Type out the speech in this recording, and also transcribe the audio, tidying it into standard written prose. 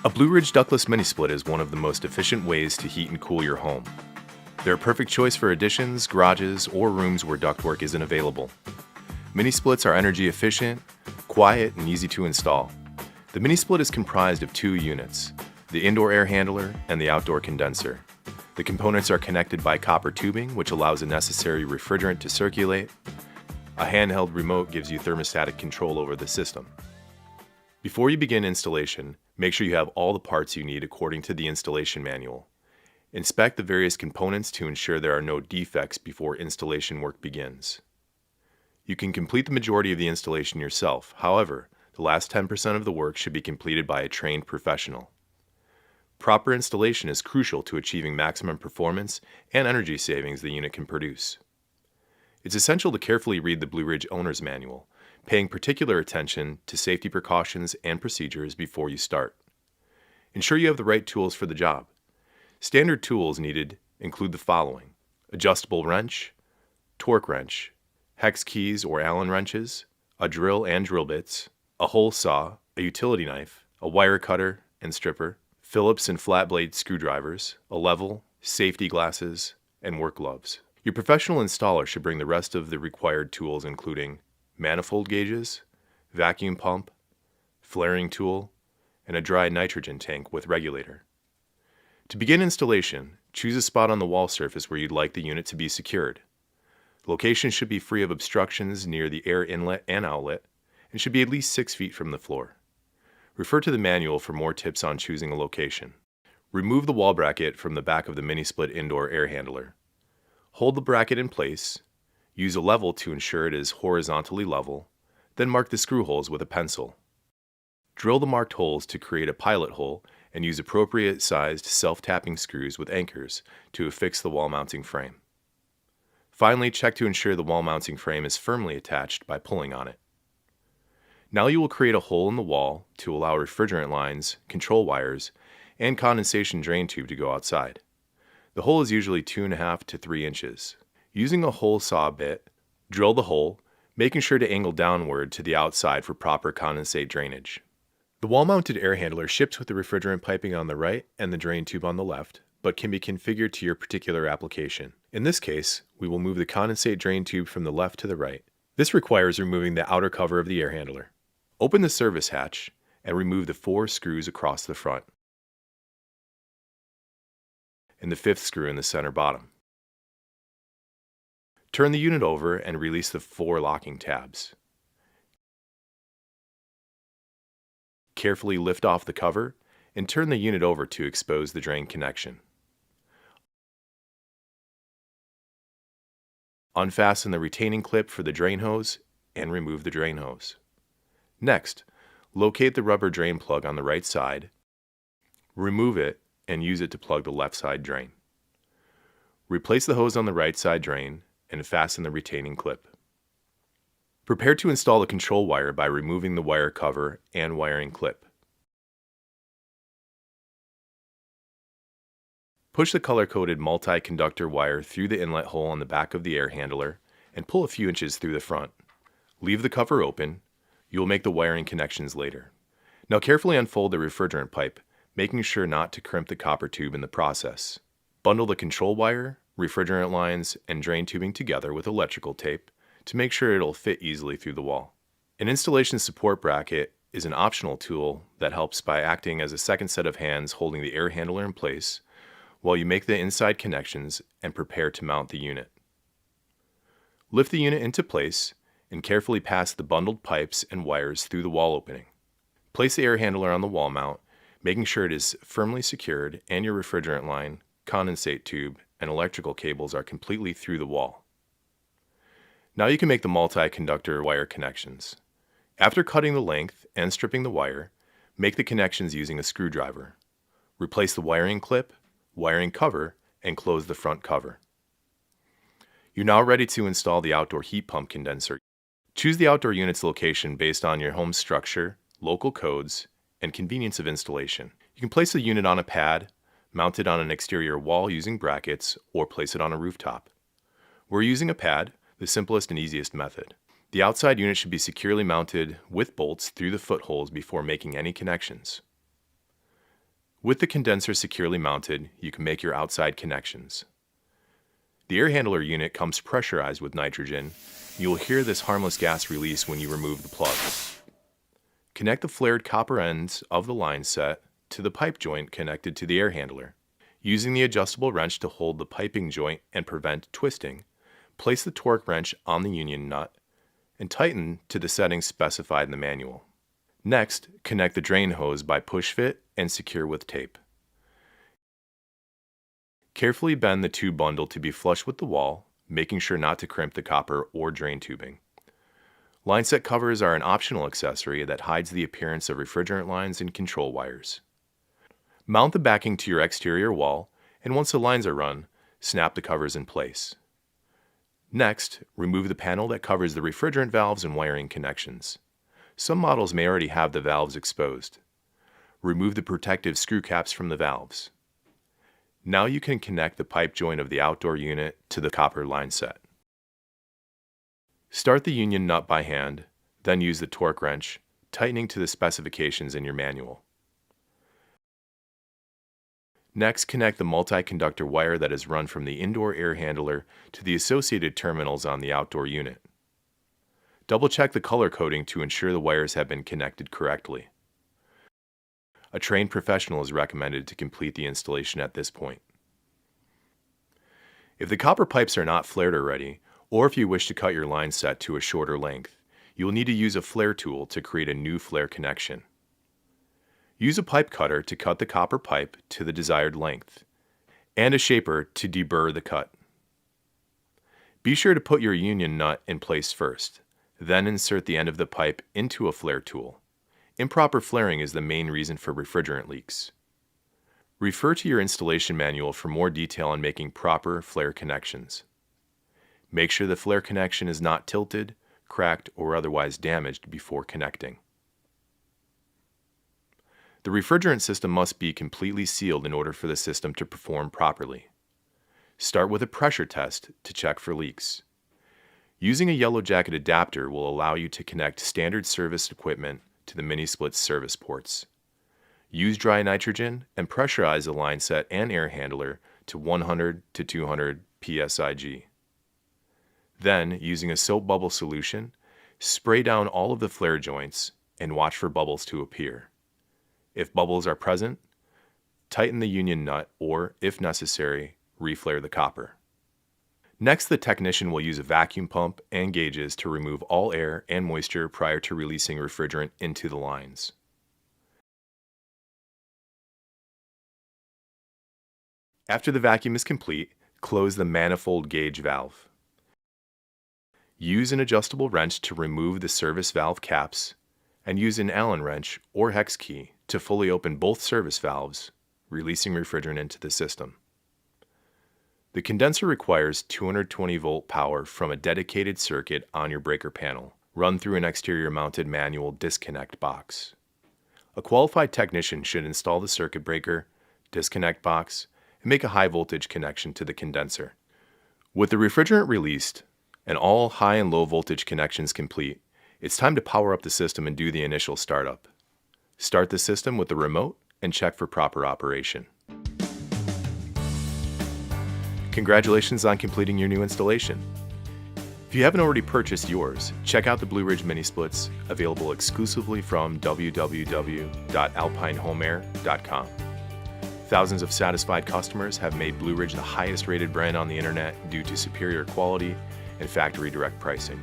A Blue Ridge ductless mini-split is one of the most efficient ways to heat and cool your home. They're a perfect choice for additions, garages, or rooms where ductwork isn't available. Mini-splits are energy efficient, quiet, and easy to install. The mini-split is comprised of two units, the indoor air handler and the outdoor condenser. The components are connected by copper tubing, which allows the necessary refrigerant to circulate. A handheld remote gives you thermostatic control over the system. Before you begin installation, make sure you have all the parts you need according to the installation manual. Inspect the various components to ensure there are no defects before installation work begins. You can complete the majority of the installation yourself. However, the last 10% of the work should be completed by a trained professional. Proper installation is crucial to achieving maximum performance and energy savings the unit can produce. It's essential to carefully read the Blue Ridge Owner's Manual, paying particular attention to safety precautions and procedures before you start. Ensure you have the right tools for the job. Standard tools needed include the following: adjustable wrench, torque wrench, hex keys or Allen wrenches, a drill and drill bits, a hole saw, a utility knife, a wire cutter and stripper, Phillips and flat blade screwdrivers, a level, safety glasses, and work gloves. Your professional installer should bring the rest of the required tools, including manifold gauges, vacuum pump, flaring tool, and a dry nitrogen tank with regulator. To begin installation, choose a spot on the wall surface where you'd like the unit to be secured. The location should be free of obstructions near the air inlet and outlet, and should be at least 6 feet from the floor. Refer to the manual for more tips on choosing a location. Remove the wall bracket from the back of the mini-split indoor air handler. Hold the bracket in place, use a level to ensure it is horizontally level, then mark the screw holes with a pencil. Drill the marked holes to create a pilot hole and use appropriate sized self-tapping screws with anchors to affix the wall mounting frame. Finally, check to ensure the wall mounting frame is firmly attached by pulling on it. Now you will create a hole in the wall to allow refrigerant lines, control wires, and condensation drain tube to go outside. The hole is usually 2.5 to 3 inches. Using a hole saw bit, drill the hole, making sure to angle downward to the outside for proper condensate drainage. The wall-mounted air handler ships with the refrigerant piping on the right and the drain tube on the left, but can be configured to your particular application. In this case, we will move the condensate drain tube from the left to the right. This requires removing the outer cover of the air handler. Open the service hatch and remove the 4 screws across the front and the 5th screw in the center bottom. Turn the unit over and release the 4 locking tabs. Carefully lift off the cover and turn the unit over to expose the drain connection. Unfasten the retaining clip for the drain hose and remove the drain hose. Next, locate the rubber drain plug on the right side, remove it, and use it to plug the left side drain. Replace the hose on the right side drain and fasten the retaining clip. Prepare to install the control wire by removing the wire cover and wiring clip. Push the color-coded multi-conductor wire through the inlet hole on the back of the air handler and pull a few inches through the front. Leave the cover open. You will make the wiring connections later. Now carefully unfold the refrigerant pipe, making sure not to crimp the copper tube in the process. Bundle the control wire, refrigerant lines, and drain tubing together with electrical tape to make sure it'll fit easily through the wall. An installation support bracket is an optional tool that helps by acting as a second set of hands holding the air handler in place while you make the inside connections and prepare to mount the unit. Lift the unit into place and carefully pass the bundled pipes and wires through the wall opening. Place the air handler on the wall mount, making sure it is firmly secured and your refrigerant line, condensate tube, and electrical cables are completely through the wall. Now you can make the multi-conductor wire connections. After cutting the length and stripping the wire, make the connections using a screwdriver. Replace the wiring clip, wiring cover, and close the front cover. You're now ready to install the outdoor heat pump condenser. Choose the outdoor unit's location based on your home structure, local codes, and convenience of installation. You can place the unit on a pad, mount it on an exterior wall using brackets, or place it on a rooftop. We're using a pad, the simplest and easiest method. The outside unit should be securely mounted with bolts through the footholes before making any connections. With the condenser securely mounted, you can make your outside connections. The air handler unit comes pressurized with nitrogen. You will hear this harmless gas release when you remove the plug. Connect the flared copper ends of the line set to the pipe joint connected to the air handler. Using the adjustable wrench to hold the piping joint and prevent twisting, place the torque wrench on the union nut and tighten to the settings specified in the manual. Next, connect the drain hose by push fit and secure with tape. Carefully bend the tube bundle to be flush with the wall, making sure not to crimp the copper or drain tubing. Line set covers are an optional accessory that hides the appearance of refrigerant lines and control wires. Mount the backing to your exterior wall, and once the lines are run, snap the covers in place. Next, remove the panel that covers the refrigerant valves and wiring connections. Some models may already have the valves exposed. Remove the protective screw caps from the valves. Now you can connect the pipe joint of the outdoor unit to the copper line set. Start the union nut by hand, then use the torque wrench, tightening to the specifications in your manual. Next, connect the multi-conductor wire that is run from the indoor air handler to the associated terminals on the outdoor unit. Double-check the color coding to ensure the wires have been connected correctly. A trained professional is recommended to complete the installation at this point. If the copper pipes are not flared already, or if you wish to cut your line set to a shorter length, you will need to use a flare tool to create a new flare connection. Use a pipe cutter to cut the copper pipe to the desired length, and a shaper to deburr the cut. Be sure to put your union nut in place first, then insert the end of the pipe into a flare tool. Improper flaring is the main reason for refrigerant leaks. Refer to your installation manual for more detail on making proper flare connections. Make sure the flare connection is not tilted, cracked, or otherwise damaged before connecting. The refrigerant system must be completely sealed in order for the system to perform properly. Start with a pressure test to check for leaks. Using a yellow jacket adapter will allow you to connect standard service equipment to the mini split service ports. Use dry nitrogen and pressurize the line set and air handler to 100 to 200 psig. Then, using a soap bubble solution, spray down all of the flare joints and watch for bubbles to appear. If bubbles are present, tighten the union nut or, if necessary, reflare the copper. Next, the technician will use a vacuum pump and gauges to remove all air and moisture prior to releasing refrigerant into the lines. After the vacuum is complete, close the manifold gauge valve. Use an adjustable wrench to remove the service valve caps, and use an Allen wrench or hex key to fully open both service valves, releasing refrigerant into the system. The condenser requires 220 volt power from a dedicated circuit on your breaker panel, run through an exterior mounted manual disconnect box. A qualified technician should install the circuit breaker, disconnect box, and make a high voltage connection to the condenser. With the refrigerant released and all high and low voltage connections complete, it's time to power up the system and do the initial startup. Start the system with the remote and check for proper operation. Congratulations on completing your new installation. If you haven't already purchased yours, check out the Blue Ridge mini splits available exclusively from www.alpinehomerair.com. Thousands of satisfied customers have made Blue Ridge the highest rated brand on the internet due to superior quality and factory direct pricing.